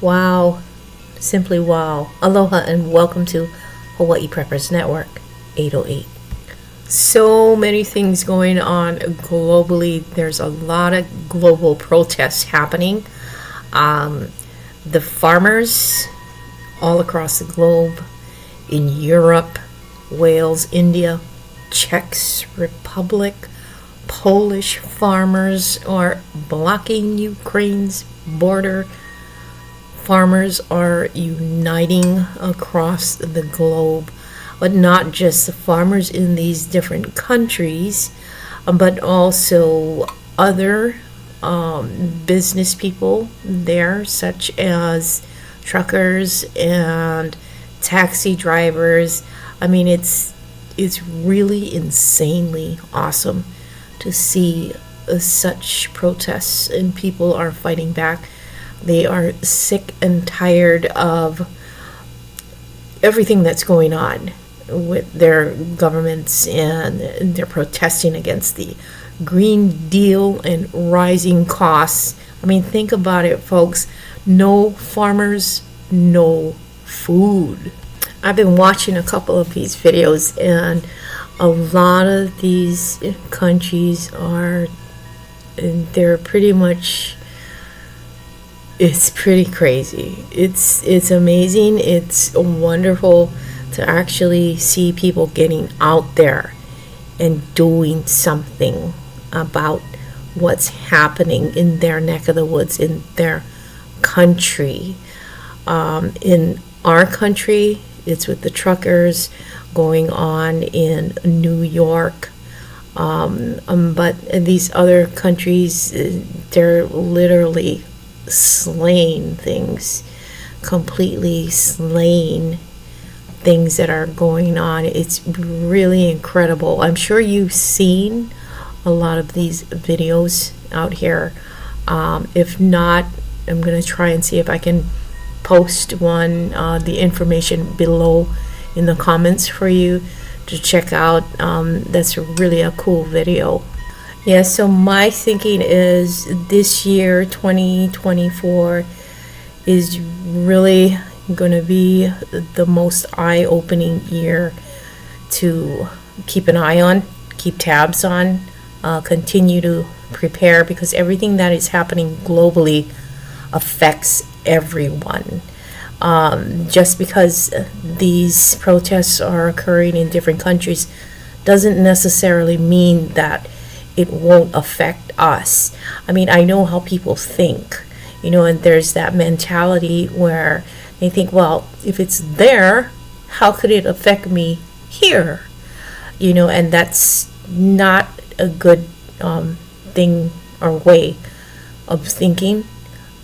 Wow, simply wow. Aloha and welcome to Hawaii Preppers Network 808. So many things going on globally. There's a lot of global protests happening. The farmers all across the globe, in Europe, Wales, India, Czech Republic, Polish farmers are blocking Ukraine's border. Farmers are uniting across the globe, but not just the farmers in these different countries, but also other business people there, such as truckers and taxi drivers. I mean, it's really insanely awesome to see such protests, and people are fighting back. They are sick and tired of everything that's going on with their governments, and they're protesting against the Green Deal and rising costs. I mean, think about it, folks. No farmers, no food. I've been watching a couple of these videos, and a lot of these countries they're pretty much, it's pretty crazy. It's amazing. It's wonderful to actually see people getting out there and doing something about what's happening in their neck of the woods, in their country. In our country, it's with the truckers going on in New York. But in these other countries, they're literally slaying things, completely slaying things that are going on. It's really incredible. I'm sure you've seen a lot of these videos out here. If not, I'm going to try and see if I can post the information below in the comments for you to check out. That's really a cool video. Yeah, so my thinking is this year, 2024, is really going to be the most eye-opening year to keep an eye on, keep tabs on, continue to prepare, because everything that is happening globally affects everyone. Just because these protests are occurring in different countries doesn't necessarily mean that it won't affect us. I mean, I know how people think, and there's that mentality where they think, well, if it's there, how could it affect me here? And that's not a good thing or way of thinking.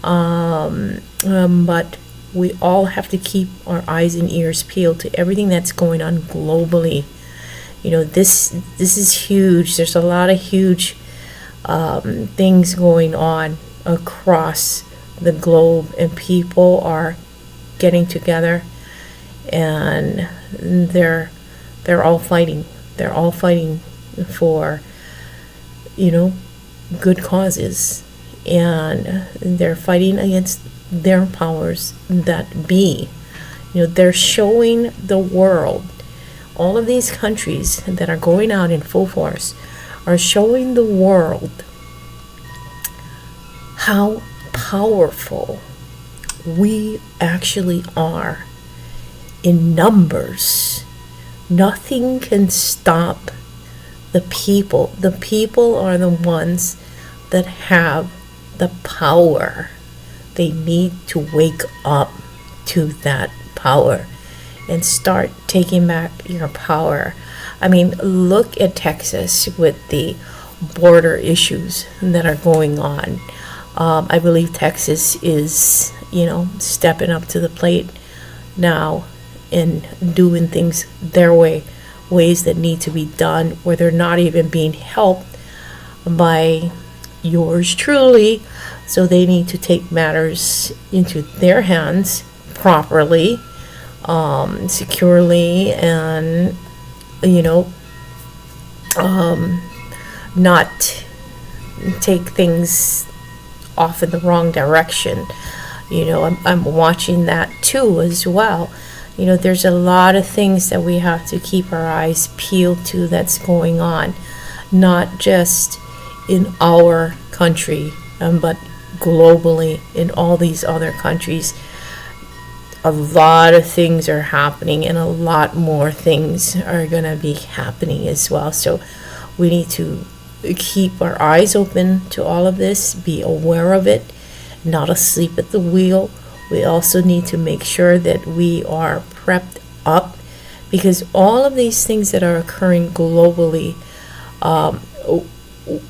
But we all have to keep our eyes and ears peeled to everything that's going on globally. This is huge. There's a lot of huge things going on across the globe, and people are getting together, and they're all fighting. They're all fighting for good causes, and they're fighting against their powers that be. They're showing the world. All of these countries that are going out in full force are showing the world how powerful we actually are in numbers. Nothing can stop the people. The people are the ones that have the power. They need to wake up to that power and start taking back your power. I mean, look at Texas with the border issues that are going on. I believe Texas is, stepping up to the plate now and doing things their way, ways that need to be done, where they're not even being helped by yours truly. So they need to take matters into their hands properly, securely, and not take things off in the wrong direction. I'm watching that too as well. There's a lot of things that we have to keep our eyes peeled to that's going on, not just in our country, but globally in all these other countries. A lot of things are happening, and a lot more things are going to be happening as well. So we need to keep our eyes open to all of this, be aware of it, not asleep at the wheel. We also need to make sure that we are prepped up, because all of these things that are occurring globally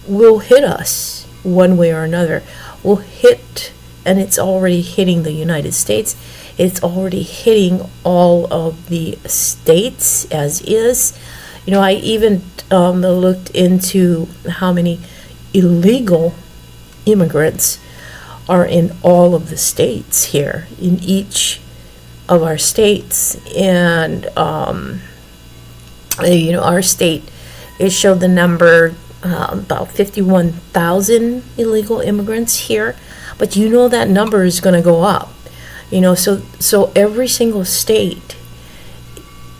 will hit us one way or another. Will hit, and it's already hitting the United States. It's already hitting all of the states as is. I even looked into how many illegal immigrants are in all of the states here, in each of our states. And our state, it showed the number about 51,000 illegal immigrants here, but that number is going to go up. So every single state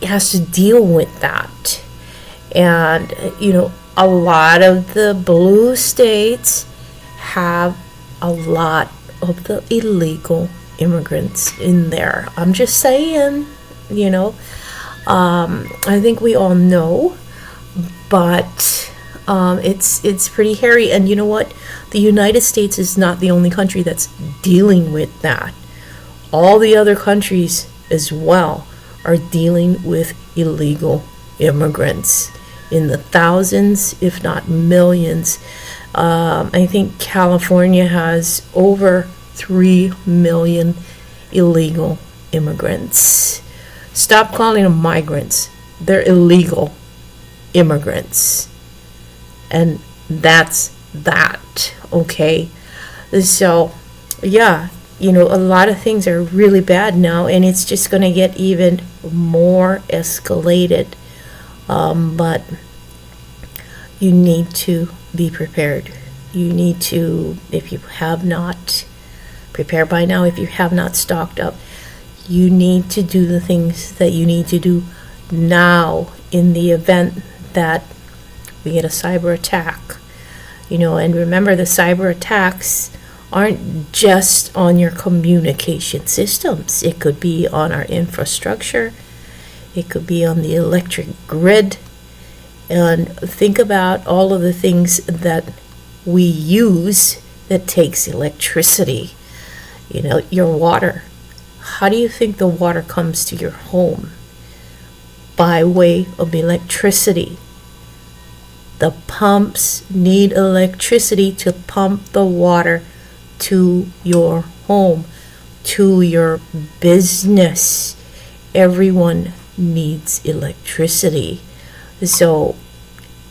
has to deal with that. And a lot of the blue states have a lot of the illegal immigrants in there. I'm just saying, I think we all know, but it's pretty hairy. And you know what? The United States is not the only country that's dealing with that. All the other countries as well are dealing with illegal immigrants in the thousands, if not millions. I think California has over 3 million illegal immigrants. Stop calling them migrants. They're illegal immigrants. And that's that, okay? So, yeah, a lot of things are really bad now, and it's just going to get even more escalated. But you need to be prepared. You need to, if you have not prepared by now, if you have not stocked up, you need to do the things that you need to do now in the event that we get a cyber attack. And remember, the cyber attacks aren't just on your communication systems. It could be on our infrastructure. It could be on the electric grid. And think about all of the things that we use that takes electricity. Your water. How do you think the water comes to your home? By way of electricity. The pumps need electricity to pump the water to your home, to your business. Everyone needs electricity. So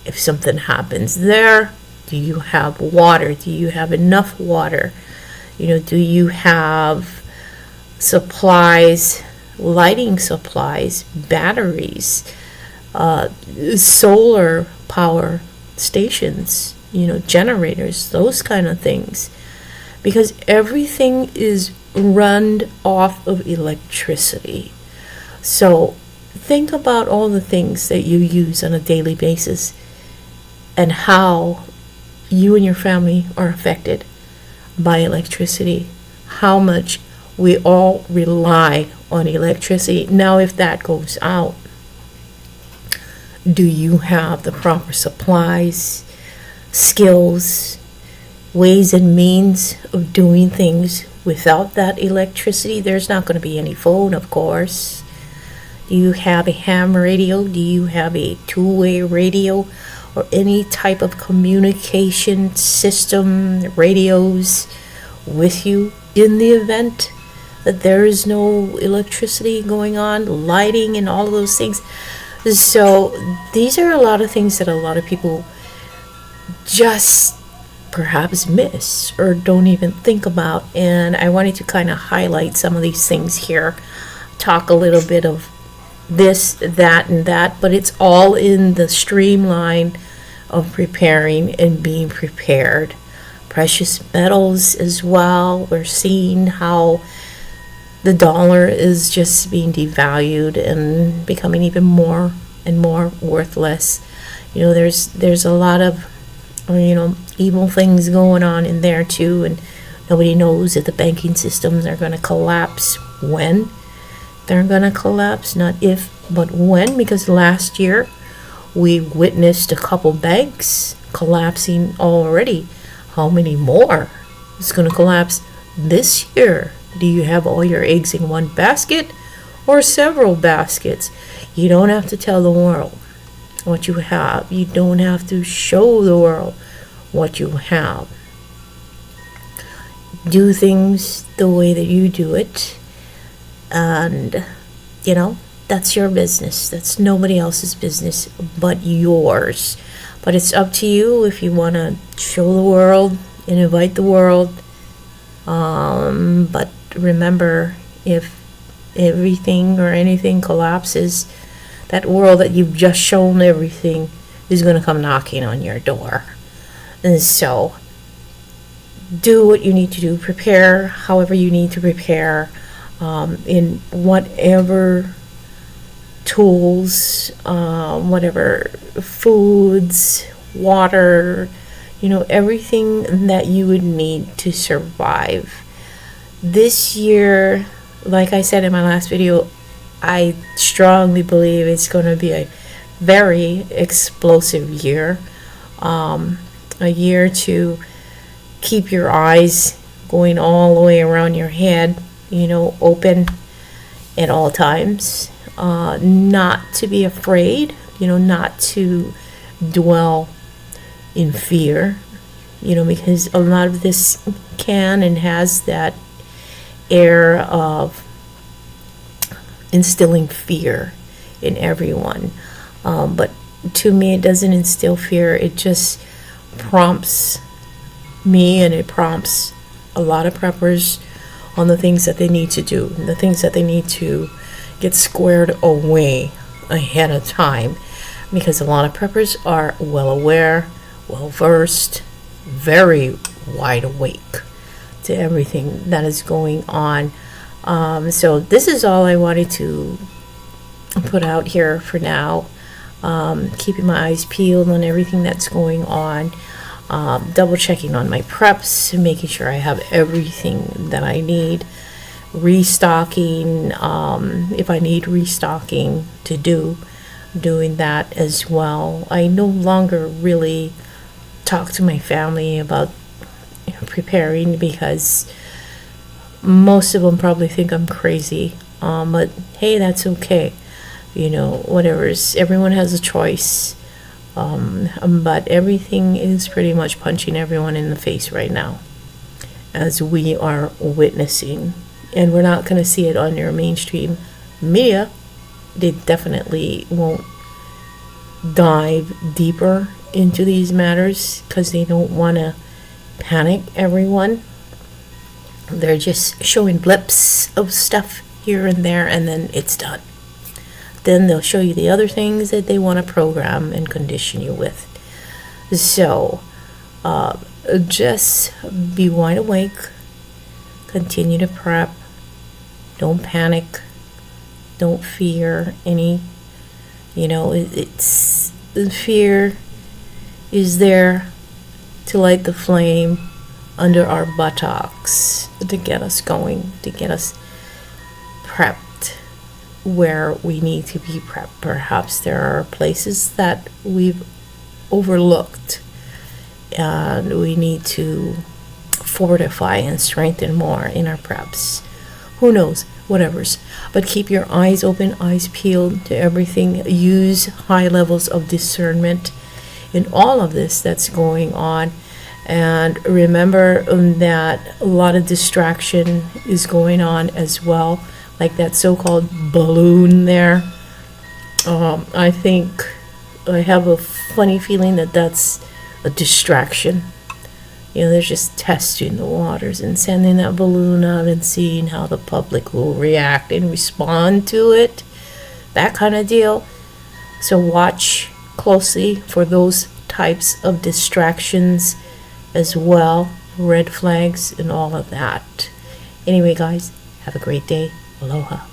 if something happens there, do you have water? Do you have enough water? Do you have supplies, lighting supplies, batteries, solar power stations, generators, those kind of things? Because everything is run off of electricity. So think about all the things that you use on a daily basis and how you and your family are affected by electricity. How much we all rely on electricity. Now, if that goes out, do you have the proper supplies, skills, ways and means of doing things without that electricity? There's not going to be any phone, of course. Do you have a ham radio? Do you have a two-way radio? Or any type of communication system, radios with you in the event that there is no electricity going on, lighting and all of those things? So these are a lot of things that a lot of people just perhaps miss or don't even think about. And I wanted to kind of highlight some of these things here, talk a little bit of this, that, and that, but it's all in the streamline of preparing and being prepared precious metals as well. We're seeing how the dollar is just being devalued and becoming even more and more worthless. There's a lot of evil things going on in there too, and nobody knows if the banking systems are going to collapse. When they're going to collapse, not if but when, because last year we witnessed a couple banks collapsing already. How many more is going to collapse this year? Do you have all your eggs in one basket or several baskets? You don't have to tell the world what you have. You don't have to show the world what you have. Do things the way that you do it, and that's your business. That's nobody else's business but yours. But it's up to you if you want to show the world and invite the world. But remember, if everything or anything collapses, that world that you've just shown everything is going to come knocking on your door. And so, do what you need to do. Prepare however you need to prepare, in whatever tools, whatever foods, water, everything that you would need to survive. This year, like I said in my last video, I strongly believe it's going to be a very explosive year. A year to keep your eyes going all the way around your head, open at all times. Not to be afraid, not to dwell in fear, because a lot of this can and has that air of instilling fear in everyone. But to me, it doesn't instill fear. It just prompts me, and it prompts a lot of preppers on the things that they need to do, the things that they need to get squared away ahead of time, because a lot of preppers are well aware, well versed, very wide awake to everything that is going on. So this is all I wanted to put out here for now. Keeping my eyes peeled on everything that's going on, double checking on my preps, making sure I have everything that I need, restocking if I need restocking to doing that as well. I no longer really talk to my family about preparing, because most of them probably think I'm crazy, but hey, that's okay. Everyone has a choice, but everything is pretty much punching everyone in the face right now, as we are witnessing. And we're not going to see it on your mainstream media. They definitely won't dive deeper into these matters because they don't want to panic everyone. They're just showing blips of stuff here and there, and then it's done. Then they'll show you the other things that they want to program and condition you with. So, just be wide awake. Continue to prep. Don't panic. Don't fear any. It's fear is there to light the flame under our buttocks to get us going, to get us prepped where we need to be prepped. Perhaps there are places that we've overlooked and we need to fortify and strengthen more in our preps. Who knows? Whatever's. But keep your eyes open, eyes peeled to everything. Use high levels of discernment in all of this that's going on. And remember that a lot of distraction is going on as well, like that so-called balloon there. I think I have a funny feeling that that's a distraction. They're just testing the waters and sending that balloon out and seeing how the public will react and respond to it. That kind of deal. So watch closely for those types of distractions as well. red flags and all of that. Anyway, guys, have a great day. Aloha.